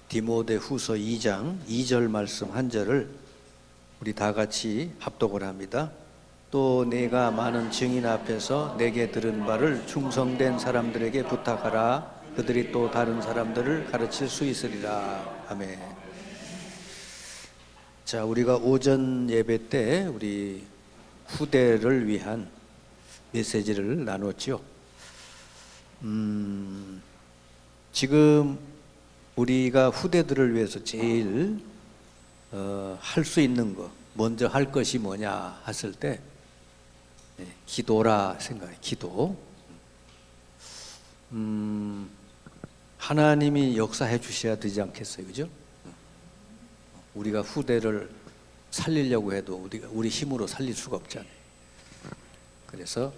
디모데 후서 2장 2절 말씀 한 절을 우리 다 같이 합독을 합니다. 또 내가 많은 증인 앞에서 내게 들은 바를 충성된 사람들에게 부탁하라. 그들이 또 다른 사람들을 가르칠 수 있으리라. 아멘. 자, 우리가 오전 예배 때 우리 후대를 위한 메시지를 나눴죠. 지금 우리가 후대들을 위해서 제일 할 수 있는 거, 먼저 할 것이 뭐냐 했을 때 기도라 생각해. 기도. 하나님이 역사해 주셔야 되지 않겠어요, 그죠? 우리가 후대를 살리려고 해도 우리 힘으로 살릴 수가 없잖아요. 그래서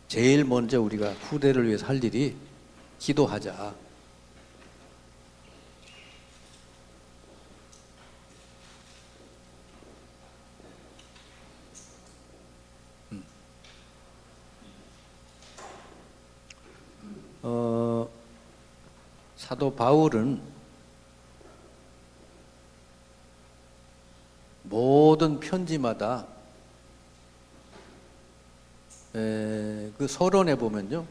제일 먼저 우리가 후대를 위해서 할 일이 기도하자. 사도 바울은 모든 편지마다 그 서론에 보면요,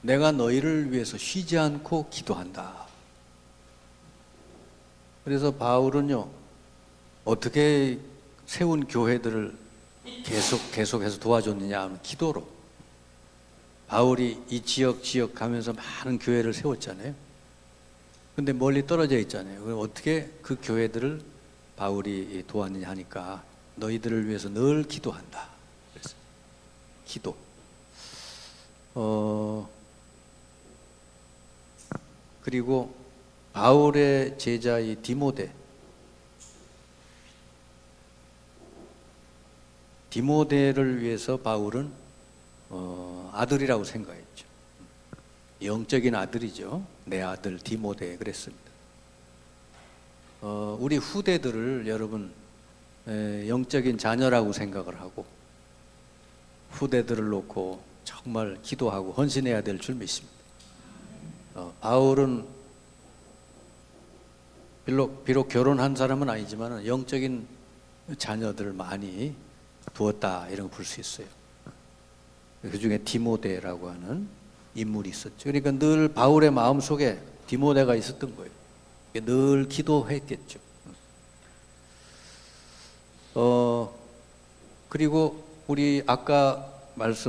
내가 너희를 위해서 쉬지 않고 기도한다. 그래서 바울은요, 어떻게 세운 교회들을 계속해서 도와줬느냐 하면 기도로. 바울이 이 지역 가면서 많은 교회를 세웠잖아요. 근데 멀리 떨어져 있잖아요. 그럼 어떻게 그 교회들을 바울이 도왔느냐 하니까 너희들을 위해서 늘 기도한다. 그래서 기도. 그리고 바울의 제자 이 디모데를 위해서 바울은 아들이라고 생각했죠. 영적인 아들이죠. 내 아들 디모데 그랬습니다. 우리 후대들을 여러분 영적인 자녀라고 생각을 하고 후대들을 놓고 정말 기도하고 헌신해야 될 줄 믿습니다. 바울은 비록 결혼한 사람은 아니지만 영적인 자녀들을 많이 두었다 이런 거 볼 수 있어요. 그 중에 디모데라고 하는 인물이 있었죠. 그러니까 늘 바울의 마음속에 디모데가 있었던 거예요. 늘 기도했겠죠. 그리고 우리 아까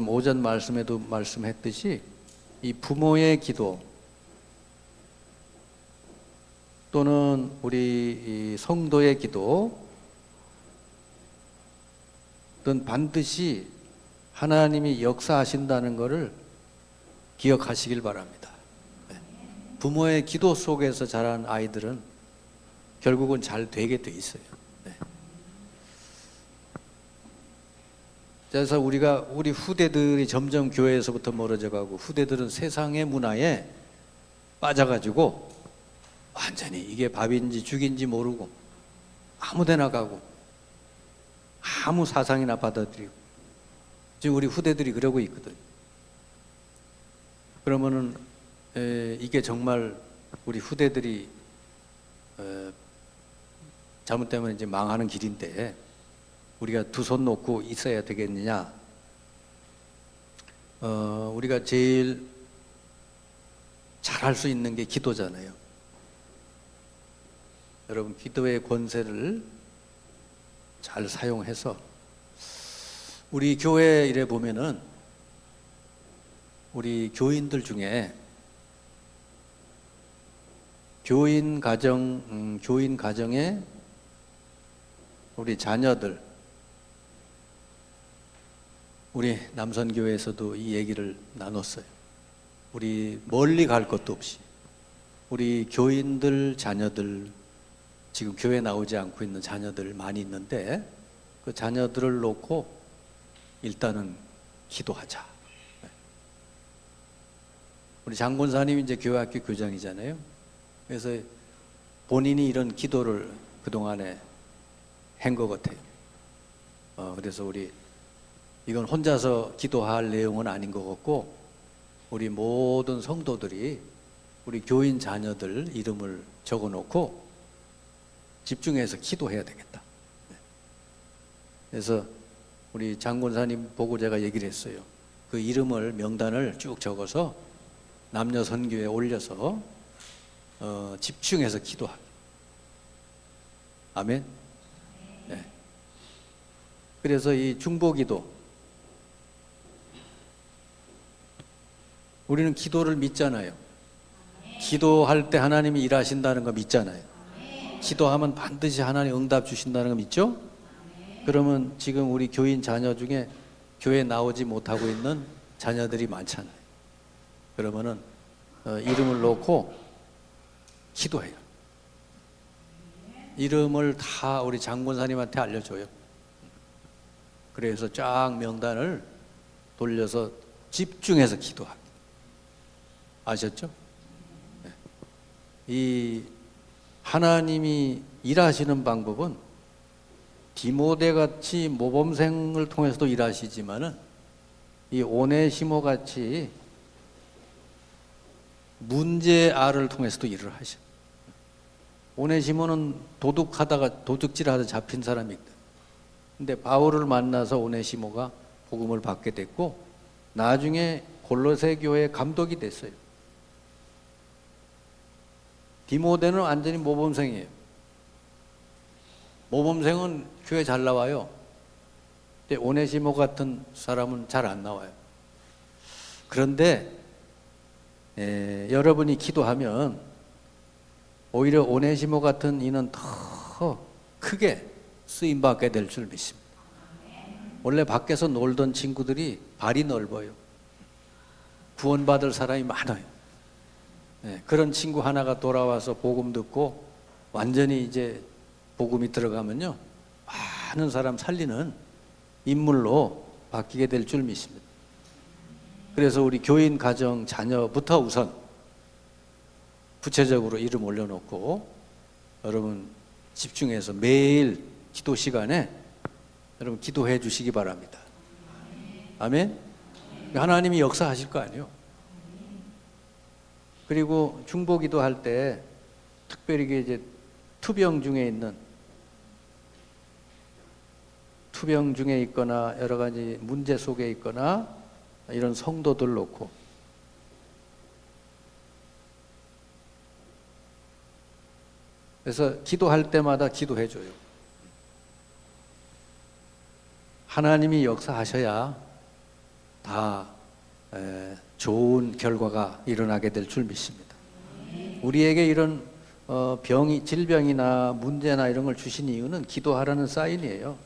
오전 말씀에도 말씀했듯이 이 부모의 기도 또는 우리 이 성도의 기도 는 반드시 하나님이 역사하신다는 것을 기억하시길 바랍니다. 부모의 기도 속에서 자란 아이들은 결국은 잘 되게 돼 있어요. 그래서 우리 후대들이 점점 교회에서부터 멀어져 가고 후대들은 세상의 문화에 빠져가지고 완전히 이게 밥인지 죽인지 모르고 아무 데나 가고 아무 사상이나 받아들이고 지금 우리 후대들이 그러고 있거든요. 그러면은 이게 정말 우리 후대들이 잘못되면 이제 망하는 길인데 우리가 두 손 놓고 있어야 되겠느냐? 우리가 제일 잘할 수 있는 게 기도잖아요. 여러분 기도의 권세를 잘 사용해서 우리 교회 이래 보면은 우리 교인들 중에 교인 가정에 우리 자녀들 우리 남선교회에서도 이 얘기를 나눴어요. 우리 멀리 갈 것도 없이 우리 교인들 자녀들 지금 교회 나오지 않고 있는 자녀들 많이 있는데 그 자녀들을 놓고 일단은 기도하자. 우리 장군사님이 이제 교회학교 교장이잖아요. 그래서 본인이 이런 기도를 그동안에 한 것 같아요. 그래서 우리 이건 혼자서 기도할 내용은 아닌 것 같고 우리 모든 성도들이 우리 교인 자녀들 이름을 적어놓고 집중해서 기도해야 되겠다. 그래서 우리 장군사님 보고 제가 얘기를 했어요. 그 이름을 명단을 쭉 적어서 남녀 선교에 올려서 집중해서 기도하기. 아멘. 네. 그래서 이 중보기도, 우리는 기도를 믿잖아요. 기도할 때 하나님이 일하신다는 거 믿잖아요. 기도하면 반드시 하나님 응답 주신다는 거 믿죠? 그러면 지금 우리 교인 자녀 중에 교회 나오지 못하고 있는 자녀들이 많잖아요. 그러면은 이름을 놓고 기도해요. 이름을 다 우리 장군사님한테 알려줘요. 그래서 쫙 명단을 돌려서 집중해서 기도하기. 아셨죠? 네. 이 하나님이 일하시는 방법은 디모데 같이 모범생을 통해서도 일하시지만은 이 오네시모 같이 문제아를 통해서도 일을 하셔. 오네시모는 도둑질하다 잡힌 사람이거든. 근데 바울을 만나서 오네시모가 복음을 받게 됐고 나중에 골로새 교회 감독이 됐어요. 디모데는 완전히 모범생이에요. 모범생은 교회 잘 나와요. 근데 오네시모 같은 사람은 잘 안 나와요. 그런데 여러분이 기도하면 오히려 오네시모 같은 이는 더 크게 쓰임받게 될 줄 믿습니다. 원래 밖에서 놀던 친구들이 발이 넓어요. 구원받을 사람이 많아요. 그런 친구 하나가 돌아와서 복음 듣고 완전히 이제 복음이 들어가면요, 많은 사람 살리는 인물로 바뀌게 될 줄 믿습니다. 그래서 우리 교인 가정 자녀부터 우선 구체적으로 이름 올려놓고 여러분 집중해서 매일 기도 시간에 여러분 기도해 주시기 바랍니다. 아멘. 하나님이 역사하실 거 아니에요. 그리고 중보기도 할 때 특별히 이제 투병 중에 있거나 여러 가지 문제 속에 있거나 이런 성도들 놓고 그래서 기도할 때마다 기도해 줘요. 하나님이 역사하셔야 다 좋은 결과가 일어나게 될 줄 믿습니다. 우리에게 이런 질병이나 문제나 이런 걸 주신 이유는 기도하라는 사인이에요.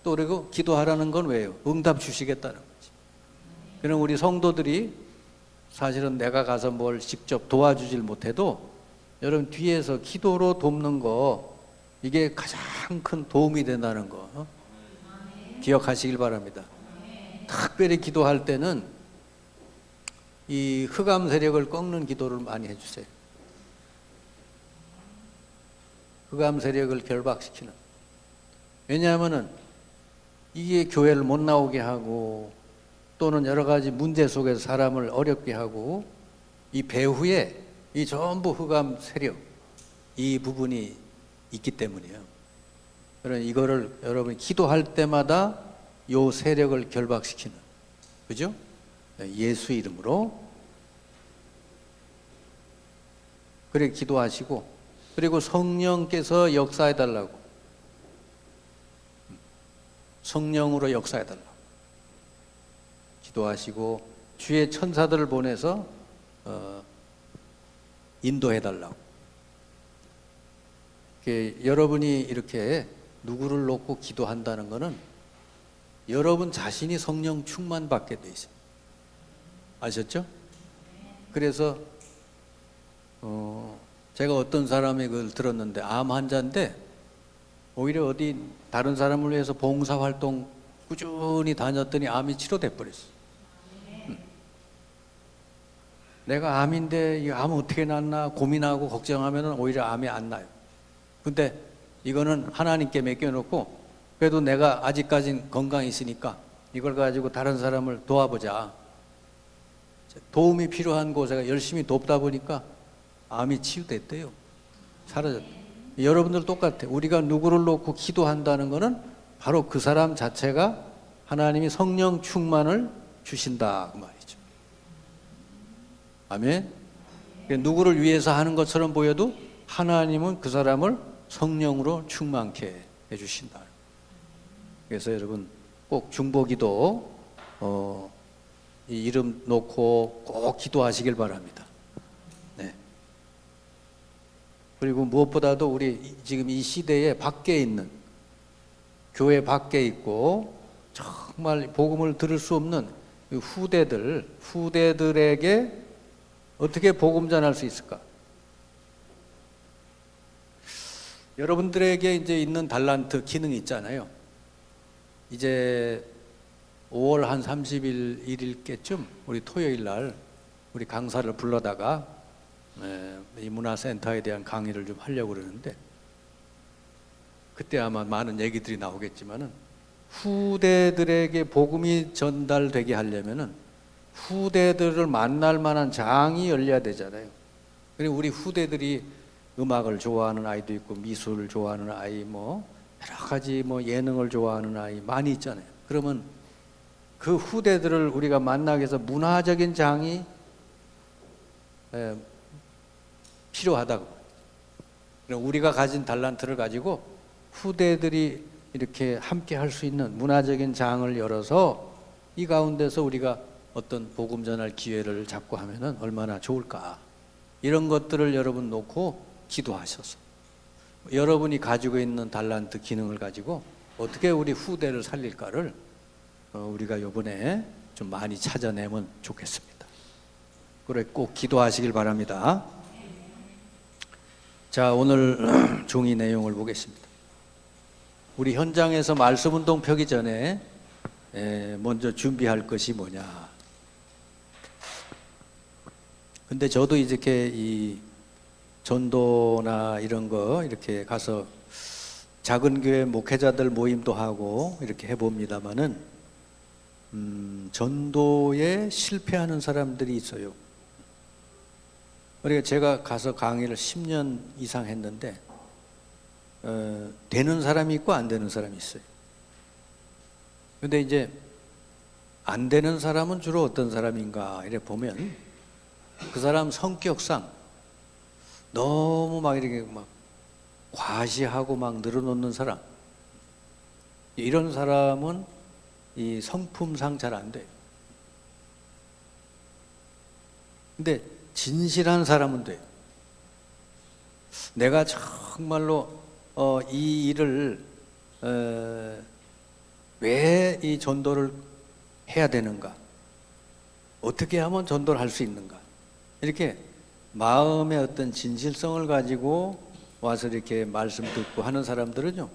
또 그리고 기도하라는 건 왜요? 응답 주시겠다는 거지. 그럼 우리 성도들이 사실은 내가 가서 뭘 직접 도와주질 못해도 여러분 뒤에서 기도로 돕는 거 이게 가장 큰 도움이 된다는 거 기억하시길 바랍니다. 특별히 기도할 때는 이 흑암 세력을 꺾는 기도를 많이 해주세요. 흑암 세력을 결박시키는. 왜냐하면은 이게 교회를 못 나오게 하고 또는 여러 가지 문제 속에서 사람을 어렵게 하고 이 배후에 이 전부 흑암 세력 이 부분이 있기 때문이에요. 그러니까 이거를 여러분이 기도할 때마다 요 세력을 결박시키는, 그죠? 예수 이름으로 그래 기도하시고 그리고 성령께서 역사해 달라고, 성령으로 역사해 달라고 기도하시고 주의 천사들을 보내서 인도해 달라고. 여러분이 이렇게 누구를 놓고 기도한다는 것은 여러분 자신이 성령 충만 받게 돼 있어요. 아셨죠? 그래서 제가 어떤 사람의 그걸 들었는데 암 환자인데 오히려 어디 다른 사람을 위해서 봉사활동 꾸준히 다녔더니 암이 치료돼 버렸어. 내가 암인데 이 암 어떻게 낫나 고민하고 걱정하면 오히려 암이 안 나요. 근데 이거는 하나님께 맡겨놓고 그래도 내가 아직까진 건강히 있으니까 이걸 가지고 다른 사람을 도와보자. 도움이 필요한 곳에 열심히 돕다 보니까 암이 치유됐대요. 사라졌대. 여러분들 똑같아요. 우리가 누구를 놓고 기도한다는 것은 바로 그 사람 자체가 하나님이 성령 충만을 주신다 그 말이죠. 아멘. 누구를 위해서 하는 것처럼 보여도 하나님은 그 사람을 성령으로 충만케 해주신다. 그래서 여러분 꼭 중보기도 이 이름 놓고 꼭 기도하시길 바랍니다. 네. 그리고 무엇보다도 우리 지금 이 시대에 밖에 있는, 교회 밖에 있고 정말 복음을 들을 수 없는 후대들에게 어떻게 복음 전할 수 있을까? 여러분들에게 이제 있는 달란트 기능이 있잖아요. 이제 5월 한 30일, 1일께쯤 우리 토요일 날 우리 강사를 불러다가 이 문화센터에 대한 강의를 좀 하려고 그러는데, 그때 아마 많은 얘기들이 나오겠지만은 후대들에게 복음이 전달되게 하려면은 후대들을 만날 만한 장이 열려야 되잖아요. 그리고 우리 후대들이 음악을 좋아하는 아이도 있고 미술을 좋아하는 아이, 뭐 여러 가지 뭐 예능을 좋아하는 아이 많이 있잖아요. 그러면 그 후대들을 우리가 만나기 위해서 문화적인 장이 필요하다고. 우리가 가진 달란트를 가지고 후대들이 이렇게 함께 할 수 있는 문화적인 장을 열어서 이 가운데서 우리가 어떤 복음 전할 기회를 잡고 하면은 얼마나 좋을까. 이런 것들을 여러분 놓고 기도하셔서 여러분이 가지고 있는 달란트 기능을 가지고 어떻게 우리 후대를 살릴까를 우리가 이번에 좀 많이 찾아내면 좋겠습니다. 그래 꼭 기도하시길 바랍니다. 자, 오늘 종이 내용을 보겠습니다. 우리 현장에서 말씀 운동 펴기 전에 먼저 준비할 것이 뭐냐. 근데 저도 이렇게 이 전도나 이런 거 이렇게 가서 작은 교회 목회자들 모임도 하고 이렇게 해봅니다마는 전도에 실패하는 사람들이 있어요. 그러니까 제가 가서 강의를 10년 이상 했는데 되는 사람이 있고 안 되는 사람이 있어요. 근데 이제 안 되는 사람은 주로 어떤 사람인가 이렇게 보면 그 사람 성격상 너무 막 이렇게 막 과시하고 막 늘어놓는 사람, 이런 사람은 이 성품상 잘 안 돼요. 근데 진실한 사람은 돼요. 내가 정말로 이 일을 왜 이 전도를 해야 되는가, 어떻게 하면 전도를 할 수 있는가, 이렇게 마음의 어떤 진실성을 가지고 와서 이렇게 말씀 듣고 하는 사람들은요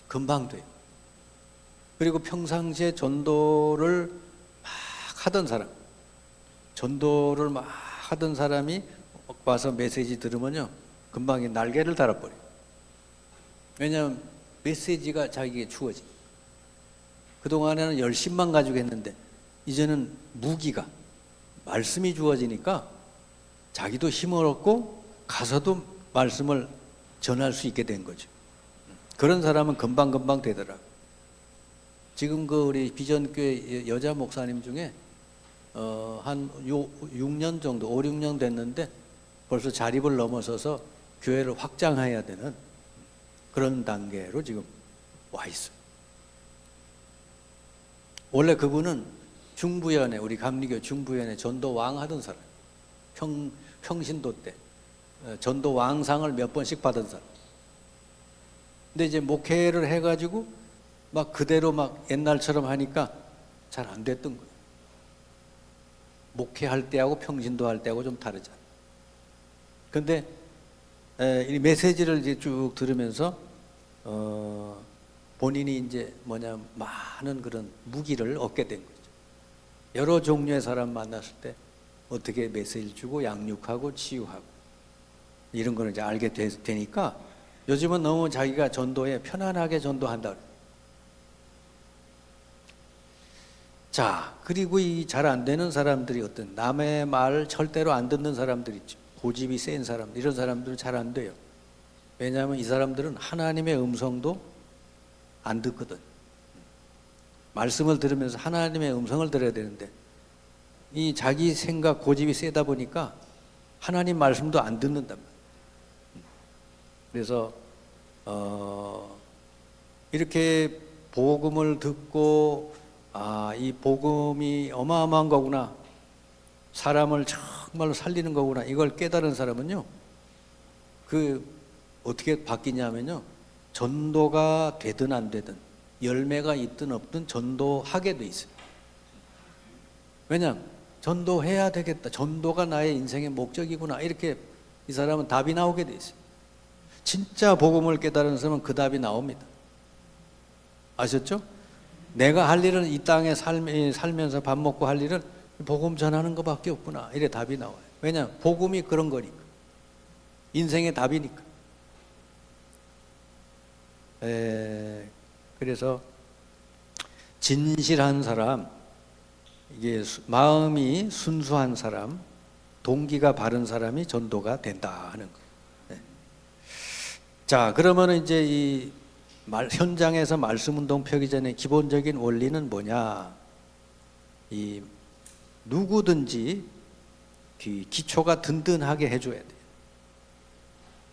금방 돼요. 그리고 평상시에 전도를 막 하던 사람, 전도를 막 하던 사람이 와서 메시지 들으면요 금방 날개를 달아버려요. 왜냐하면 메시지가 자기에게 주어지. 그동안에는 열심만 가지고 했는데 이제는 무기가, 말씀이 주어지니까 자기도 힘을 얻고 가서도 말씀을 전할 수 있게 된 거죠. 그런 사람은 금방금방 되더라고요. 지금 그 우리 비전교회 여자 목사님 중에 한 6년 정도, 5, 6년 됐는데 벌써 자립을 넘어서서 교회를 확장해야 되는 그런 단계로 지금 와 있어요. 원래 그분은 중부연에, 우리 감리교 중부연에 전도왕 하던 사람, 평신도 때 전도왕상을 몇 번씩 받은 사람. 근데 이제 목회를 해가지고 막 그대로 막 옛날처럼 하니까 잘 안 됐던 거예요. 목회할 때하고 평신도 할 때하고 좀 다르잖아요. 근데 이 메시지를 이제 쭉 들으면서 본인이 이제 많은 그런 무기를 얻게 된 거죠. 여러 종류의 사람 만났을 때 어떻게 메시지를 주고 양육하고 치유하고 이런 거를 이제 알게 되니까 요즘은 너무 자기가 전도에 편안하게 전도한다. 자, 그리고 이 잘 안 되는 사람들이 어떤 남의 말 절대로 안 듣는 사람들 있죠. 고집이 센 사람들, 이런 사람들은 잘 안 돼요. 왜냐하면 이 사람들은 하나님의 음성도 안 듣거든. 말씀을 들으면서 하나님의 음성을 들어야 되는데 이 자기 생각 고집이 세다 보니까 하나님 말씀도 안 듣는단 말이에요. 그래서 이렇게 복음을 듣고 이 복음이 어마어마한 거구나, 사람을 정말로 살리는 거구나, 이걸 깨달은 사람은요, 어떻게 바뀌냐면요, 전도가 되든 안 되든 열매가 있든 없든 전도하게 돼 있어요. 왜냐하면 전도해야 되겠다, 전도가 나의 인생의 목적이구나, 이렇게 이 사람은 답이 나오게 돼 있어요. 진짜 복음을 깨달은 사람은 그 답이 나옵니다. 아셨죠? 내가 할 일은 이 땅에 살면서 밥 먹고 할 일은 복음 전하는 것밖에 없구나, 이래 답이 나와요. 왜냐하면 복음이 그런 거니까, 인생의 답이니까. 그래서 진실한 사람, 이게 마음이 순수한 사람, 동기가 바른 사람이 전도가 된다 하는 거예요. 자, 그러면 이제 이 현장에서 말씀운동 펴기 전에 기본적인 원리는 뭐냐? 이 누구든지 기초가 든든하게 해줘야 돼요.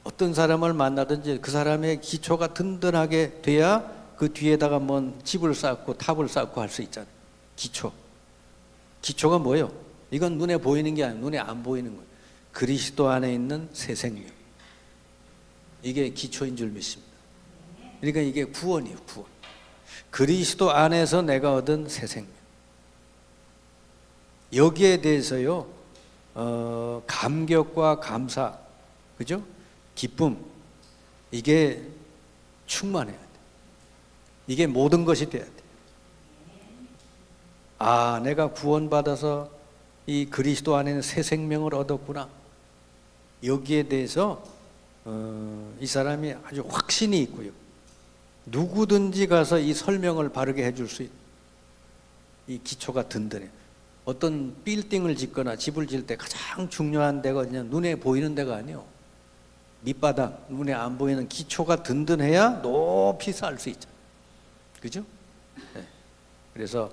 어떤 사람을 만나든지 그 사람의 기초가 든든하게 돼야 그 뒤에다가 뭔 집을 쌓고 탑을 쌓고 할 수 있잖아요. 기초가 뭐예요? 이건 눈에 보이는 게 아니고 눈에 안 보이는 거예요. 그리스도 안에 있는 새 생명. 이게 기초인 줄 믿습니다. 그러니까 이게 구원이에요, 구원. 그리스도 안에서 내가 얻은 새 생명. 여기에 대해서요, 감격과 감사, 그죠? 기쁨, 이게 충만해야 돼. 이게 모든 것이 돼야 돼. 내가 구원받아서 이 그리스도 안에는 새 생명을 얻었구나. 여기에 대해서 이 사람이 아주 확신이 있고요. 누구든지 가서 이 설명을 바르게 해줄 수 있는 이 기초가 든든해. 어떤 빌딩을 짓거나 집을 지을 때 가장 중요한 데가 그냥 눈에 보이는 데가 아니에요. 밑바닥, 눈에 안 보이는 기초가 든든해야 높이 쌓을 수 있죠. 그죠? 네. 그래서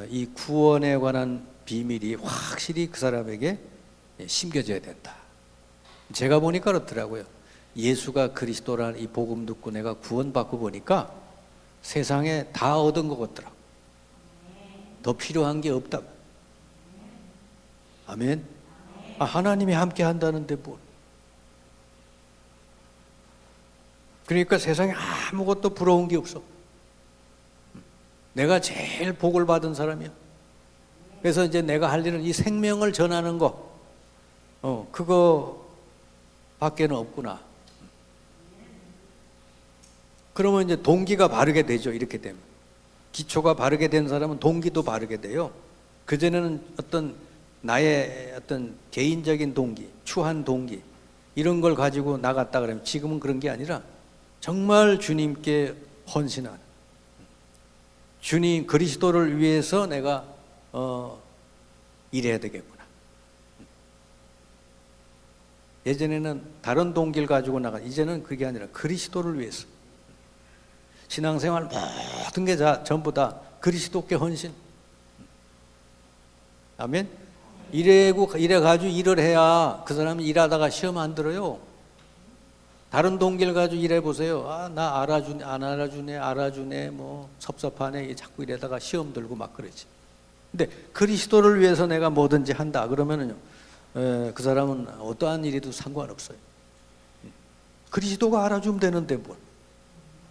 이 구원에 관한 비밀이 확실히 그 사람에게 심겨져야 된다. 제가 보니까 그렇더라고요. 예수가 그리스도라는 이 복음 듣고 내가 구원받고 보니까 세상에 다 얻은 것 같더라고. 더 필요한 게 없다. 아멘. 하나님이 함께 한다는데 뭘. 그러니까 세상에 아무것도 부러운 게 없어. 내가 제일 복을 받은 사람이야. 그래서 이제 내가 할 일은 이 생명을 전하는 거, 그거 밖에는 없구나. 그러면 이제 동기가 바르게 되죠. 이렇게 되면 기초가 바르게 된 사람은 동기도 바르게 돼요. 그전에는 어떤 나의 어떤 개인적인 동기, 추한 동기, 이런 걸 가지고 나갔다 그러면 지금은 그런 게 아니라 정말 주님께 헌신한, 주님 그리스도를 위해서 내가 일해야 되겠구나. 예전에는 다른 동기를 가지고 나가, 이제는 그게 아니라 그리스도를 위해서. 신앙생활 모든 게 전부 다 그리스도께 헌신. 아멘. 이래가지고 일을 해야 그 사람이 일하다가 시험 안 들어요. 다른 동기를 가지고 일해보세요. 나 알아주네, 안 알아주네, 알아주네, 뭐 섭섭하네, 자꾸 이래다가 시험 들고 막 그러지. 근데 그리스도를 위해서 내가 뭐든지 한다 그러면은요, 그 사람은 어떠한 일에도 상관없어요. 그리스도가 알아주면 되는데 뭘.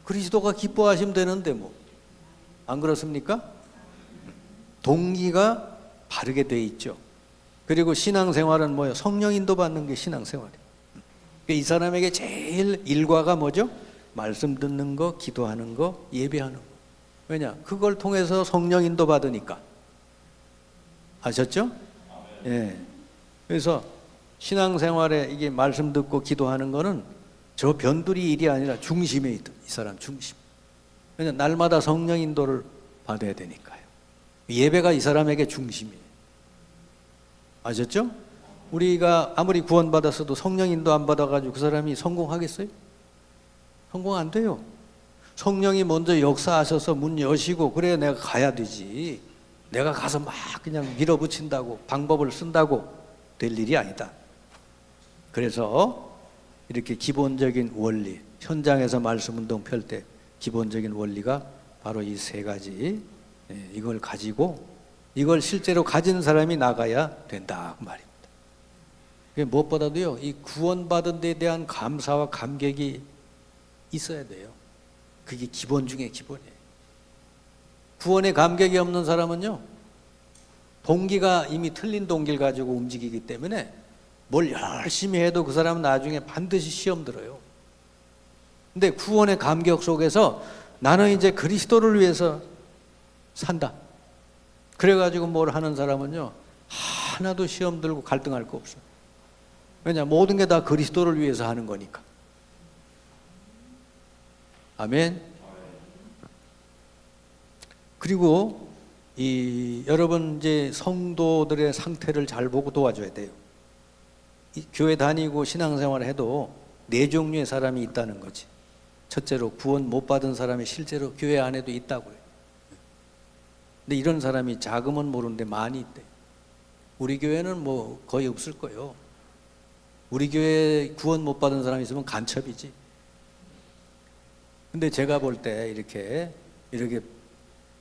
그리스도가 기뻐하시면 되는데 뭐. 안 그렇습니까? 동기가 바르게 돼 있죠. 그리고 신앙생활은 뭐예요? 성령 인도 받는 게 신앙생활이에요. 이 사람에게 제일 일과가 뭐죠? 말씀 듣는 거, 기도하는 거, 예배하는 거. 왜냐? 그걸 통해서 성령 인도 받으니까. 아셨죠? 예. 그래서 신앙생활에 이게 말씀 듣고 기도하는 거는 저 변두리 일이 아니라 중심에 있던 이 사람 중심. 왜냐? 날마다 성령 인도를 받아야 되니까요. 예배가 이 사람에게 중심이에요. 아셨죠? 우리가 아무리 구원받았어도 성령인도 안 받아가지고 그 사람이 성공하겠어요? 성공 안 돼요. 성령이 먼저 역사하셔서 문 여시고 그래야 내가 가야 되지. 내가 가서 막 그냥 밀어붙인다고 방법을 쓴다고 될 일이 아니다. 그래서 이렇게 기본적인 원리, 현장에서 말씀운동 펼 때 기본적인 원리가 바로 이 세 가지, 이걸 가지고 이걸 실제로 가진 사람이 나가야 된다 그 말입니다. 무엇보다도요, 이 구원받은 데 대한 감사와 감격이 있어야 돼요. 그게 기본 중에 기본이에요. 구원에 감격이 없는 사람은요, 동기가 이미 틀린 동기를 가지고 움직이기 때문에 뭘 열심히 해도 그 사람은 나중에 반드시 시험 들어요. 근데 구원의 감격 속에서 나는 이제 그리스도를 위해서 산다. 그래가지고 뭘 하는 사람은요, 하나도 시험 들고 갈등할 거 없어요. 왜냐, 모든 게 다 그리스도를 위해서 하는 거니까. 아멘. 그리고 여러분 이제 성도들의 상태를 잘 보고 도와줘야 돼요. 교회 다니고 신앙생활을 해도 네 종류의 사람이 있다는 거지. 첫째로 구원 못 받은 사람이 실제로 교회 안에도 있다고요. 근데 이런 사람이 작으면 모르는데 많이 있대. 우리 교회는 뭐 거의 없을 거예요. 우리 교회에 구원 못 받은 사람이 있으면 간첩이지. 근데 제가 볼 때 이렇게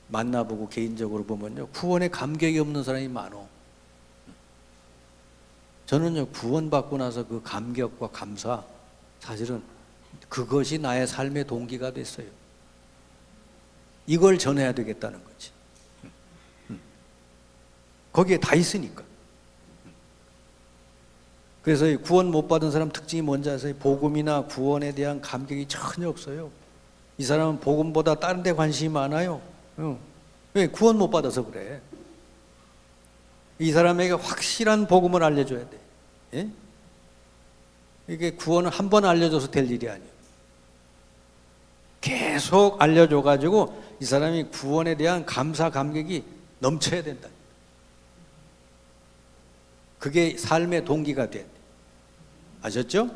만나보고 개인적으로 보면요, 구원에 감격이 없는 사람이 많어. 저는요, 구원받고 나서 그 감격과 감사, 사실은 그것이 나의 삶의 동기가 됐어요. 이걸 전해야 되겠다는 거지. 거기에 다 있으니까. 그래서 구원 못 받은 사람 특징이 뭔지 아세요? 복음이나 구원에 대한 감격이 전혀 없어요. 이 사람은 복음보다 다른 데 관심이 많아요. 왜? 구원 못 받아서 그래. 이 사람에게 확실한 복음을 알려줘야 돼. 예? 이게 구원은 한 번 알려줘서 될 일이 아니에요. 계속 알려줘가지고 이 사람이 구원에 대한 감사 감격이 넘쳐야 된다. 그게 삶의 동기가 돼. 아셨죠?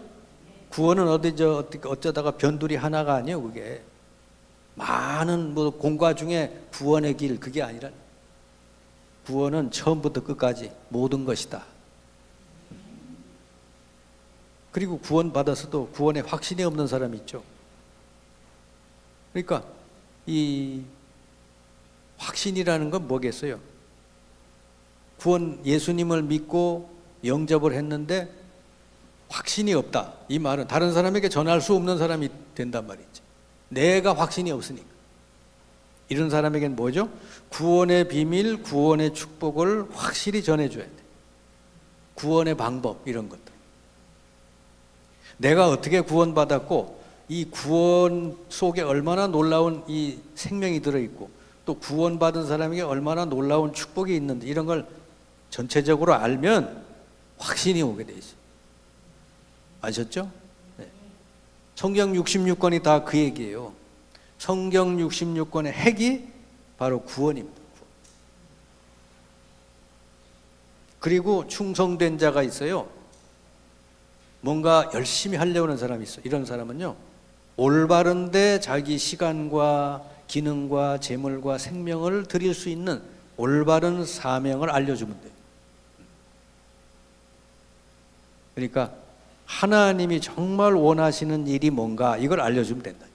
구원은 어쩌다가 변두리 하나가 아니에요. 그게 많은 공과 중에 구원의 길, 그게 아니라, 구원은 처음부터 끝까지 모든 것이다. 그리고 구원 받아서도 구원에 확신이 없는 사람이 있죠. 그러니까 이 확신이라는 건 뭐겠어요? 구원, 예수님을 믿고 영접을 했는데 확신이 없다. 이 말은 다른 사람에게 전할 수 없는 사람이 된단 말이죠. 내가 확신이 없으니까. 이런 사람에게는 뭐죠? 구원의 비밀, 구원의 축복을 확실히 전해줘야 돼. 구원의 방법, 이런 것들. 내가 어떻게 구원받았고, 이 구원 속에 얼마나 놀라운 이 생명이 들어있고, 또 구원받은 사람에게 얼마나 놀라운 축복이 있는지, 이런 걸 전체적으로 알면 확신이 오게 돼 있어요. 아셨죠? 네. 성경 66권이 다 그 얘기예요. 성경 66권의 핵이 바로 구원입니다. 그리고 충성된 자가 있어요. 뭔가 열심히 하려고 하는 사람이 있어요. 이런 사람은요, 올바른데 자기 시간과 기능과 재물과 생명을 드릴 수 있는 올바른 사명을 알려주면 돼요. 그러니까 하나님이 정말 원하시는 일이 뭔가, 이걸 알려주면 된다.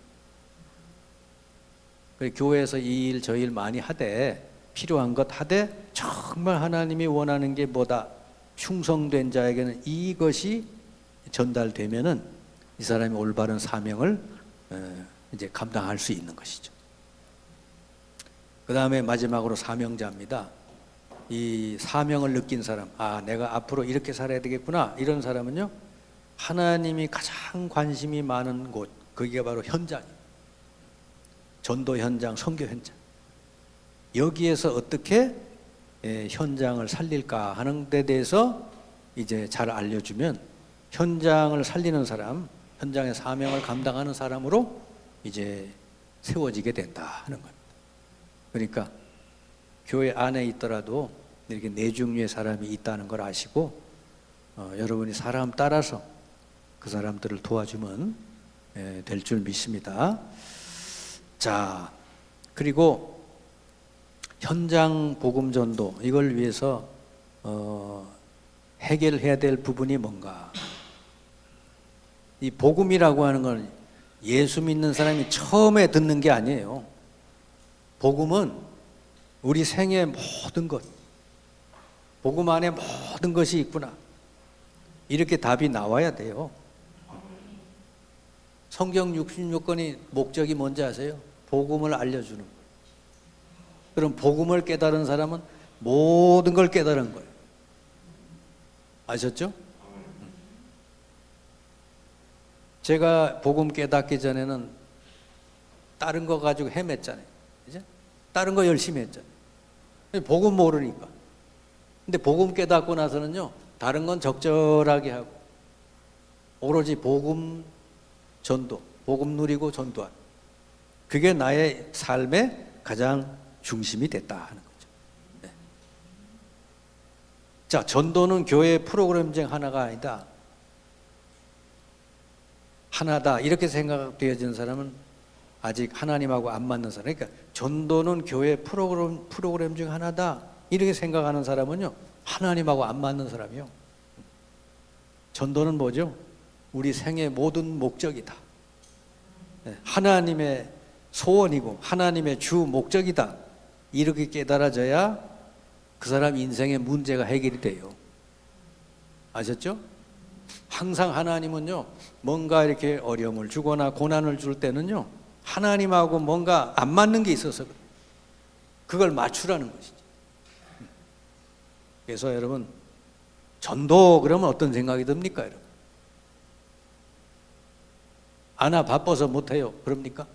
교회에서 이 일 저 일 많이 하되, 필요한 것 하되, 정말 하나님이 원하는 게 뭐다, 충성된 자에게는 이것이 전달되면은 이 사람이 올바른 사명을 이제 감당할 수 있는 것이죠. 그 다음에 마지막으로 사명자입니다. 이 사명을 느낀 사람, 내가 앞으로 이렇게 살아야 되겠구나, 이런 사람은요, 하나님이 가장 관심이 많은 곳, 그게 바로 현장입니다. 전도 현장, 선교 현장. 여기에서 어떻게 현장을 살릴까 하는 데 대해서 이제 잘 알려주면 현장을 살리는 사람, 현장의 사명을 감당하는 사람으로 이제 세워지게 된다 하는 겁니다. 그러니까 교회 안에 있더라도 이렇게 네 종류의 사람이 있다는 걸 아시고 여러분이 사람 따라서 그 사람들을 도와주면 될 줄 믿습니다. 자, 그리고 현장 복음 전도 이걸 위해서 해결해야 될 부분이 뭔가? 이 복음이라고 하는 건 예수 믿는 사람이 처음에 듣는 게 아니에요. 복음은 우리 생의 모든 것, 복음 안에 모든 것이 있구나. 이렇게 답이 나와야 돼요. 성경 66권의 목적이 뭔지 아세요? 복음을 알려주는 거예요. 그럼 복음을 깨달은 사람은 모든 걸 깨달은 거예요. 아셨죠? 제가 복음 깨닫기 전에는 다른 거 가지고 헤맸잖아요. 그죠? 다른 거 열심히 했잖아요. 복음 모르니까. 근데 복음 깨닫고 나서는요, 다른 건 적절하게 하고, 오로지 복음 전도, 복음 누리고 전도하는. 그게 나의 삶의 가장 중심이 됐다 하는 거죠. 네. 자, 전도는 교회 프로그램 중 하나가 아니다. 하나다 이렇게 생각되어지는 사람은 아직 하나님하고 안 맞는 사람. 그러니까 전도는 교회 프로그램 중 하나다 이렇게 생각하는 사람은요, 하나님하고 안 맞는 사람이요. 전도는 뭐죠? 우리 생의 모든 목적이다. 하나님의 소원이고 하나님의 주 목적이다. 이렇게 깨달아져야 그 사람 인생의 문제가 해결이 돼요. 아셨죠? 항상 하나님은요, 뭔가 이렇게 어려움을 주거나 고난을 줄 때는요, 하나님하고 뭔가 안 맞는 게 있어서 그걸 맞추라는 것이죠. 그래서 여러분, 전도 그러면 어떤 생각이 듭니까, 여러분? 아나 바빠서 못해요. 그럽니까?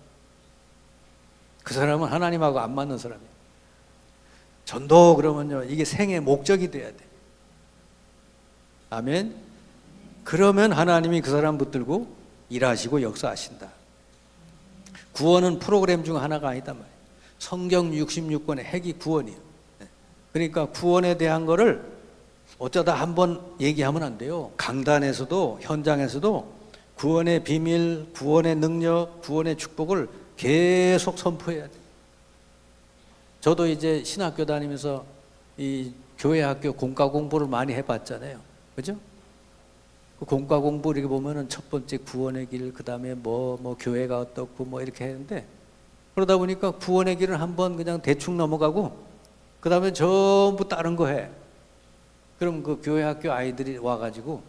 그 사람은 하나님하고 안 맞는 사람이에요. 전도 그러면요, 이게 생의 목적이 돼야 돼. 아멘. 그러면 하나님이 그 사람 붙들고 일하시고 역사하신다. 구원은 프로그램 중 하나가 아니다 말이에요. 성경 66권의 핵이 구원이에요. 그러니까 구원에 대한 거를 어쩌다 한번 얘기하면 안 돼요. 강단에서도 현장에서도 구원의 비밀, 구원의 능력, 구원의 축복을 계속 선포해야 돼요. 저도 이제 신학교 다니면서 이 교회 학교 공과 공부를 많이 해봤잖아요. 그죠? 그 공과 공부 이렇게 보면은 첫 번째 구원의 길, 그 다음에 뭐 교회가 어떻고 뭐 이렇게 했는데, 그러다 보니까 구원의 길은 한번 그냥 대충 넘어가고, 그 다음에 전부 다른 거 해. 그럼 그 교회 학교 아이들이 와가지고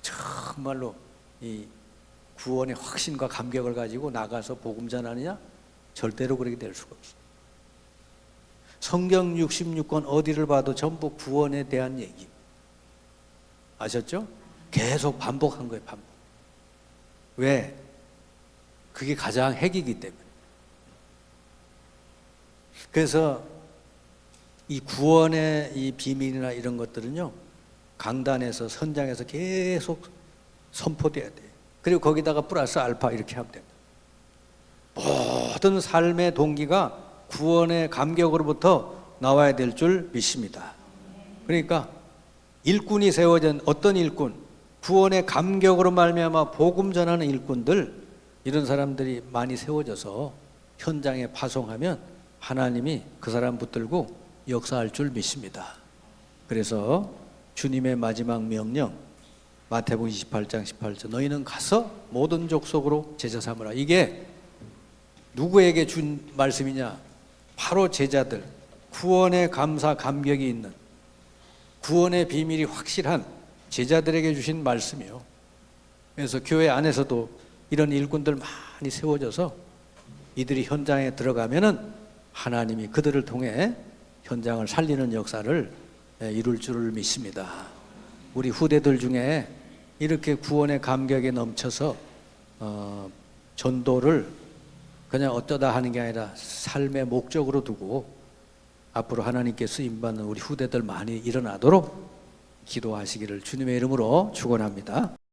정말로 이 구원의 확신과 감격을 가지고 나가서 복음 전하느냐? 절대로 그렇게 될 수가 없어. 성경 66권 어디를 봐도 전부 구원에 대한 얘기. 아셨죠? 계속 반복한 거예요, 반복. 왜? 그게 가장 핵이기 때문에. 그래서 이 구원의 이 비밀이나 이런 것들은요, 강단에서 선장에서 계속 선포돼야 돼요. 그리고 거기다가 플러스 알파 이렇게 하면 됩니다. 모든 삶의 동기가 구원의 감격으로부터 나와야 될 줄 믿습니다. 그러니까 일꾼이 세워진 어떤 일꾼, 구원의 감격으로 말미암아 복음 전하는 일꾼들, 이런 사람들이 많이 세워져서 현장에 파송하면 하나님이 그 사람 붙들고 역사할 줄 믿습니다. 그래서 주님의 마지막 명령, 마태복음 28장 18절, 너희는 가서 모든 족속으로 제자 삼으라. 이게 누구에게 준 말씀이냐? 바로 제자들, 구원의 감사 감격이 있는, 구원의 비밀이 확실한 제자들에게 주신 말씀이요. 그래서 교회 안에서도 이런 일꾼들 많이 세워져서 이들이 현장에 들어가면은 하나님이 그들을 통해 현장을 살리는 역사를 이룰 줄을 믿습니다. 우리 후대들 중에 이렇게 구원의 감격에 넘쳐서 전도를 그냥 어쩌다 하는 게 아니라 삶의 목적으로 두고 앞으로 하나님께 쓰임받는 우리 후대들 많이 일어나도록 기도하시기를 주님의 이름으로 축원합니다.